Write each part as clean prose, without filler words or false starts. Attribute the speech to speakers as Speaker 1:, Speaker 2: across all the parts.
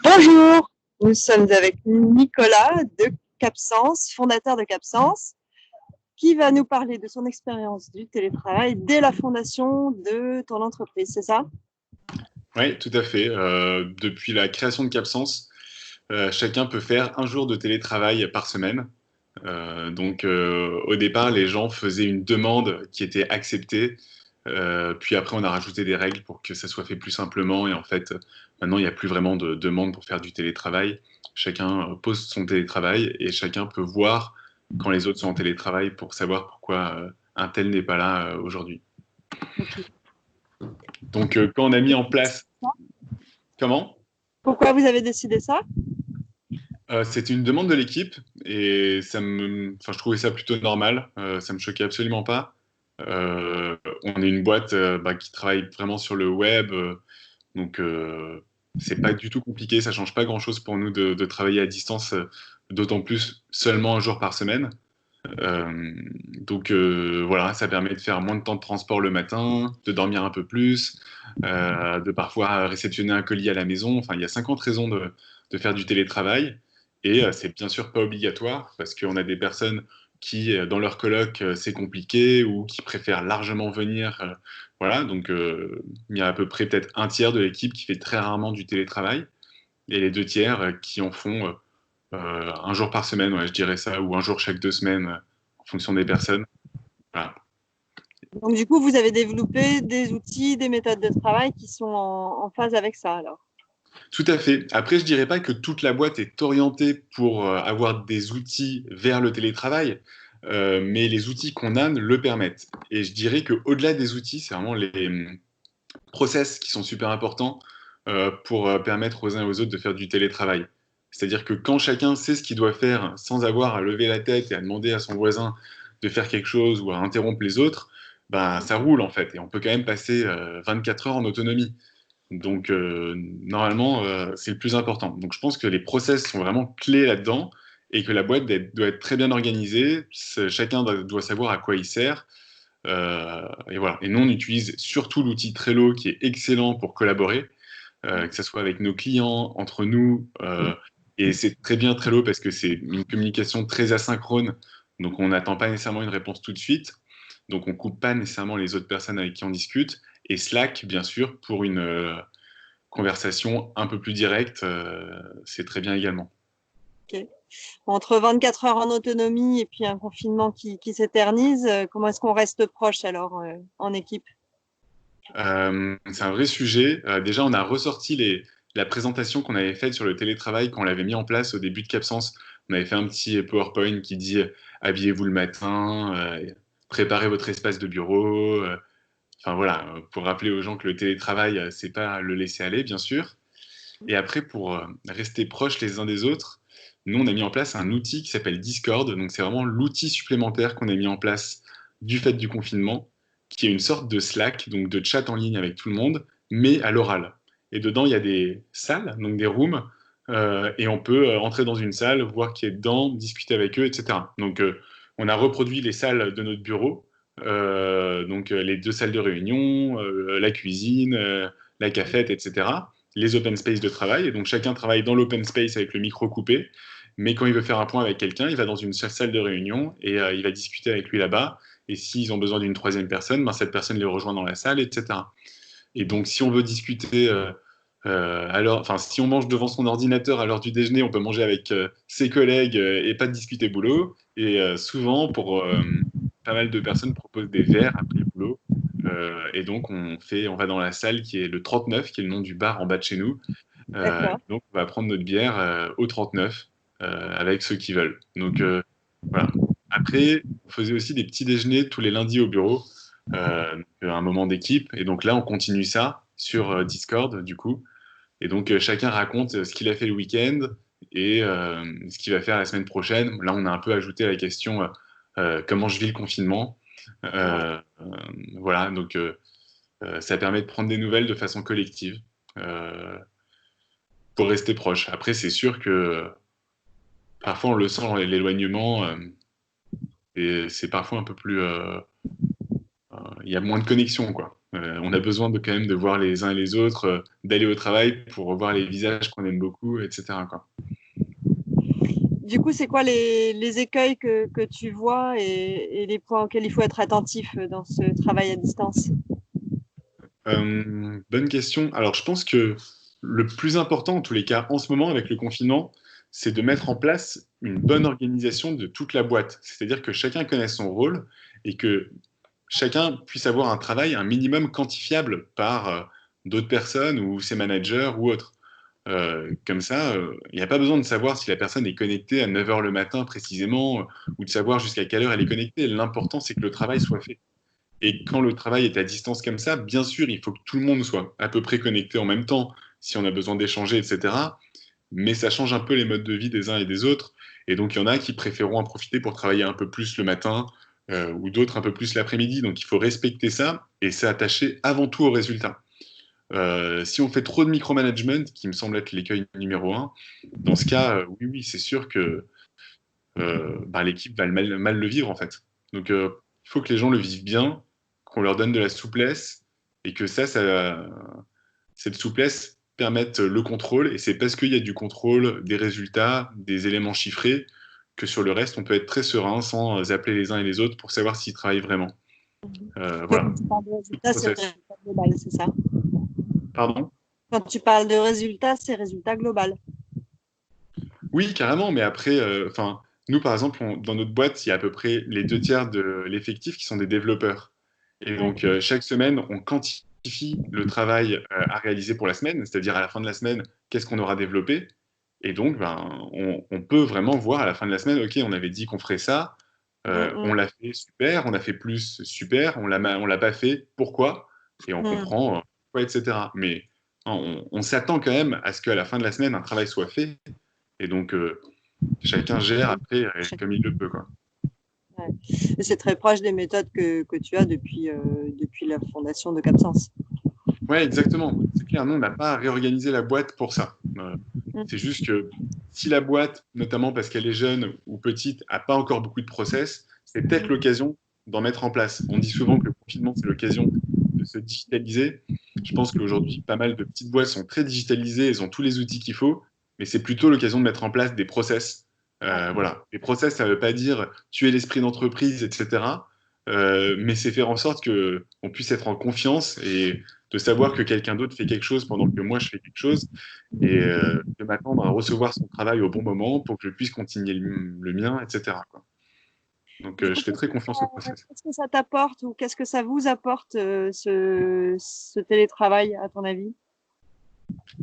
Speaker 1: Bonjour, nous sommes avec Nicolas de Capsens, fondateur de Capsens, qui va nous parler de son expérience du télétravail dès la fondation de ton entreprise, c'est ça?
Speaker 2: Oui, tout à fait. Depuis la création de Capsens, chacun peut faire un jour de télétravail par semaine. Au départ, les gens faisaient une demande qui était acceptée. Puis après, on a rajouté des règles pour que ça soit fait plus simplement. Et en fait, maintenant, il n'y a plus vraiment de demande pour faire du télétravail. Chacun pose son télétravail et chacun peut voir quand les autres sont en télétravail pour savoir pourquoi un tel n'est pas là aujourd'hui.
Speaker 1: Okay.
Speaker 2: Quand on a mis en place... Comment?
Speaker 1: Pourquoi vous avez décidé ça?
Speaker 2: C'était une demande de l'équipe et je trouvais ça plutôt normal. Ça me choquait absolument pas. Euh, on est une boîte qui travaille vraiment sur le web, donc c'est pas du tout compliqué. Ça change pas grand-chose pour nous de travailler à distance, d'autant plus seulement un jour par semaine. Voilà, ça permet de faire moins de temps de transport le matin, de dormir un peu plus, de parfois réceptionner un colis à la maison. Enfin, il y a 50 raisons de faire du télétravail. Et c'est bien sûr pas obligatoire parce qu'on a des personnes qui, dans leur coloc, c'est compliqué ou qui préfèrent largement venir. Voilà, il y a à peu près peut-être un tiers de l'équipe qui fait très rarement du télétravail et les deux tiers qui en font un jour par semaine, ouais, je dirais ça, ou un jour chaque 2 semaines, en fonction des personnes. Voilà.
Speaker 1: Donc du coup, vous avez développé des outils, des méthodes de travail qui sont en phase avec ça alors.
Speaker 2: Tout à fait. Après, je dirais pas que toute la boîte est orientée pour avoir des outils vers le télétravail, mais les outils qu'on a le permettent. Et je dirais qu'au-delà des outils, c'est vraiment les process qui sont super importants pour permettre aux uns et aux autres de faire du télétravail. C'est-à-dire que quand chacun sait ce qu'il doit faire sans avoir à lever la tête et à demander à son voisin de faire quelque chose ou à interrompre les autres, ben, ça roule en fait. Et on peut quand même passer 24 heures en autonomie. Normalement, c'est le plus important. Donc, je pense que les process sont vraiment clés là-dedans et que la boîte doit être très bien organisée. Chacun doit savoir à quoi il sert. Et voilà. Et nous, on utilise surtout l'outil Trello qui est excellent pour collaborer, que ce soit avec nos clients, entre nous. Et c'est très bien Trello parce que c'est une communication très asynchrone. Donc, on n'attend pas nécessairement une réponse tout de suite. Donc, on coupe pas nécessairement les autres personnes avec qui on discute. Et Slack, bien sûr, pour une conversation un peu plus directe, c'est très bien également.
Speaker 1: Okay. Entre 24 heures en autonomie et puis un confinement qui s'éternise, comment est-ce qu'on reste proche alors en équipe?
Speaker 2: C'est un vrai sujet. Déjà, on a ressorti la présentation qu'on avait faite sur le télétravail quand on l'avait mis en place au début de Capsens. On avait fait un petit PowerPoint qui dit habillez-vous le matin, préparez votre espace de bureau. Enfin voilà, pour rappeler aux gens que le télétravail, c'est pas le laisser aller, bien sûr. Et après, pour rester proches les uns des autres, nous, on a mis en place un outil qui s'appelle Discord. Donc, c'est vraiment l'outil supplémentaire qu'on a mis en place du fait du confinement, qui est une sorte de Slack, donc de chat en ligne avec tout le monde, mais à l'oral. Et dedans, il y a des salles, donc des rooms, et on peut entrer dans une salle, voir qui est dedans, discuter avec eux, etc. On a reproduit les salles de notre bureau, les deux salles de réunion, la cuisine, la cafette, etc., les open space de travail. Et donc, chacun travaille dans l'open space avec le micro coupé. Mais quand il veut faire un point avec quelqu'un, il va dans une salle de réunion et il va discuter avec lui là-bas. Et s'ils ont besoin d'une troisième personne, ben, cette personne les rejoint dans la salle, etc. Et donc, si on veut discuter, si on mange devant son ordinateur à l'heure du déjeuner, on peut manger avec ses collègues et pas discuter boulot. Et souvent, pour pas mal de personnes proposent des verres après le boulot. On va dans la salle qui est le 39, qui est le nom du bar en bas de chez nous.
Speaker 1: D'accord.
Speaker 2: Donc, on va prendre notre bière au 39 avec ceux qui veulent. Voilà. Après, on faisait aussi des petits déjeuners tous les lundis au bureau, un moment d'équipe. Et donc là, on continue ça sur Discord, du coup. Et donc, chacun raconte ce qu'il a fait le week-end et ce qu'il va faire la semaine prochaine. Là, on a un peu ajouté la question comment je vis le confinement. Euh, euh, voilà, ça permet de prendre des nouvelles de façon collective euh, pour rester proche. Après, c'est sûr que parfois on le sent, l'éloignement, et c'est parfois un peu plus. Il y a moins de connexion, quoi. On a besoin quand même de voir les uns et les autres, d'aller au travail pour revoir les visages qu'on aime beaucoup, etc., quoi.
Speaker 1: Du coup, c'est quoi les écueils que tu vois et les points auxquels il faut être attentif dans ce travail à distance?
Speaker 2: Bonne question. Alors, je pense que le plus important, en tous les cas, en ce moment, avec le confinement, c'est de mettre en place une bonne organisation de toute la boîte. C'est-à-dire que chacun connaisse son rôle et que chacun puisse avoir un travail un minimum quantifiable par d'autres personnes ou ses managers ou autres. Comme ça, il n'y a pas besoin de savoir si la personne est connectée à 9 heures le matin précisément ou de savoir jusqu'à quelle heure elle est connectée. L'important, c'est que le travail soit fait. Et quand le travail est à distance comme ça, bien sûr, il faut que tout le monde soit à peu près connecté en même temps, si on a besoin d'échanger, etc. Mais ça change un peu les modes de vie des uns et des autres. Et donc, il y en a qui préféreront en profiter pour travailler un peu plus le matin, ou d'autres un peu plus l'après-midi. Donc, il faut respecter ça et s'attacher avant tout au résultat. Si on fait trop de micromanagement, qui me semble être l'écueil numéro un, dans ce cas, oui, oui, c'est sûr que bah, l'équipe va mal le vivre en fait. Donc, il faut que les gens le vivent bien, qu'on leur donne de la souplesse et que cette souplesse permette le contrôle. Et c'est parce qu'il y a du contrôle des résultats, des éléments chiffrés, que sur le reste, on peut être très serein sans appeler les uns et les autres pour savoir s'ils travaillent vraiment. Voilà.
Speaker 1: Quand tu parles de résultats, c'est
Speaker 2: Process.
Speaker 1: résultat global, c'est ça?
Speaker 2: Pardon?
Speaker 1: Quand tu parles de résultats, c'est résultat global.
Speaker 2: Oui, carrément, mais après, enfin, nous, par exemple, dans notre boîte, il y a à peu près les 2 tiers de l'effectif qui sont des développeurs. Et
Speaker 1: Ouais.
Speaker 2: donc, chaque semaine, on quantifie le travail à réaliser pour la semaine, c'est-à-dire à la fin de la semaine, qu'est-ce qu'on aura développé. Et donc, ben, on peut vraiment voir à la fin de la semaine, OK, on avait dit qu'on ferait ça, on l'a fait, super, on a fait plus, super, on l'a pas fait, pourquoi? Et on comprend pourquoi, etc. Mais on s'attend quand même à ce qu'à la fin de la semaine, un travail soit fait. Et donc, chacun gère après comme il le peut, quoi.
Speaker 1: Ouais. Et c'est très proche des méthodes que tu as depuis la fondation de CapSense.
Speaker 2: Ouais, exactement. C'est clair, nous, on n'a pas à réorganiser la boîte pour ça. C'est juste que si la boîte, notamment parce qu'elle est jeune ou petite, n'a pas encore beaucoup de process, c'est peut-être l'occasion d'en mettre en place. On dit souvent que le confinement, c'est l'occasion de se digitaliser. Je pense qu'aujourd'hui, pas mal de petites boîtes sont très digitalisées, elles ont tous les outils qu'il faut, mais c'est plutôt l'occasion de mettre en place des process. Voilà. Les process, ça ne veut pas dire tuer l'esprit d'entreprise, etc. Mais c'est faire en sorte qu'on puisse être en confiance et de savoir que quelqu'un d'autre fait quelque chose pendant que moi je fais quelque chose et de m'attendre à recevoir son travail au bon moment pour que je puisse continuer le mien, etc., quoi. Donc
Speaker 1: Du coup,
Speaker 2: je fais très confiance au process.
Speaker 1: qu'est-ce que ça t'apporte ou qu'est-ce que ça vous apporte ce télétravail, à ton avis?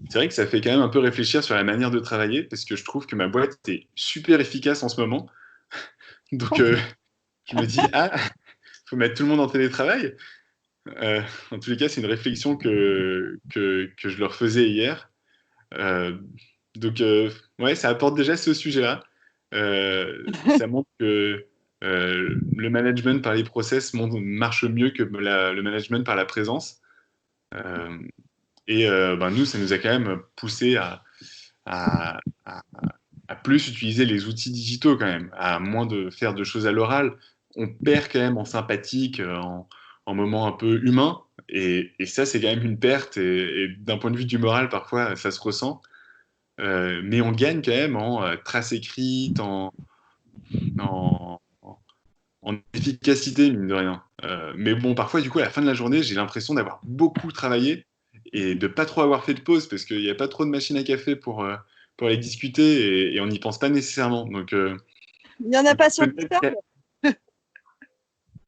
Speaker 2: C'est vrai que ça fait quand même un peu réfléchir sur la manière de travailler parce que je trouve que ma boîte est super efficace en ce moment. Donc je me dis, ah, faut mettre tout le monde en télétravail. En tous les cas, c'est une réflexion que je leur faisais hier. Euh, donc, ouais, ça apporte déjà ce sujet-là. Ça montre que le management par les process marche mieux que le management par la présence. Euh, et ben, nous, ça nous a quand même poussé à, à- à plus utiliser les outils digitaux quand même, à moins de faire de choses à l'oral. On perd quand même en sympathique, en moments un peu humains. Et ça, c'est quand même une perte. Et d'un point de vue du moral, parfois, ça se ressent. Mais on gagne quand même en trace écrite, en, en efficacité, mine de rien. Mais bon, parfois, du coup, à la fin de la journée, j'ai l'impression d'avoir beaucoup travaillé et de pas trop avoir fait de pause parce qu'il n'y a pas trop de machine à café pour aller discuter et on n'y pense pas nécessairement.
Speaker 1: Il n'y en a
Speaker 2: Donc
Speaker 1: pas sur
Speaker 2: peut-être
Speaker 1: Discord?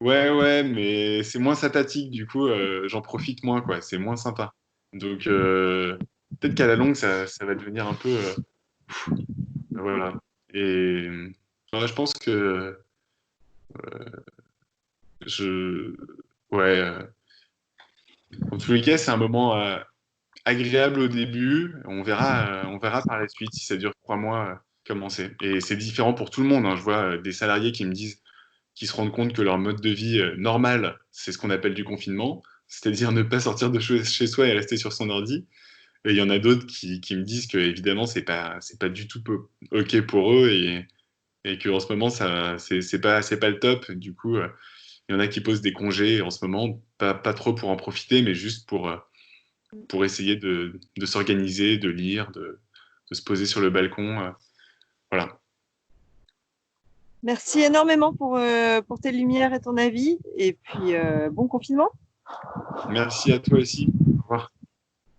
Speaker 2: ouais, ouais, mais c'est moins sympathique, du coup, j'en profite moins, quoi. C'est moins sympa. Donc peut-être qu'à la longue, ça va devenir un peu. Voilà. Et ouais, je pense que je. Ouais. En tous les cas, c'est un moment agréable au début. On verra par la suite si ça dure 3 mois, comment c'est. Et c'est différent pour tout le monde, hein. Je vois des salariés qui me disent, qui se rendent compte que leur mode de vie normal, c'est ce qu'on appelle du confinement, c'est-à-dire ne pas sortir de chez soi et rester sur son ordi. Et il y en a d'autres qui me disent que évidemment c'est pas du tout ok pour eux et qu'en ce moment c'est pas le top. Du coup, il y en a qui posent des congés en ce moment pas trop pour en profiter, mais juste pour essayer de s'organiser, de lire, de se poser sur le balcon. Voilà.
Speaker 1: Merci énormément pour tes lumières et ton avis. Et puis, bon confinement.
Speaker 2: Merci à toi aussi. Au revoir.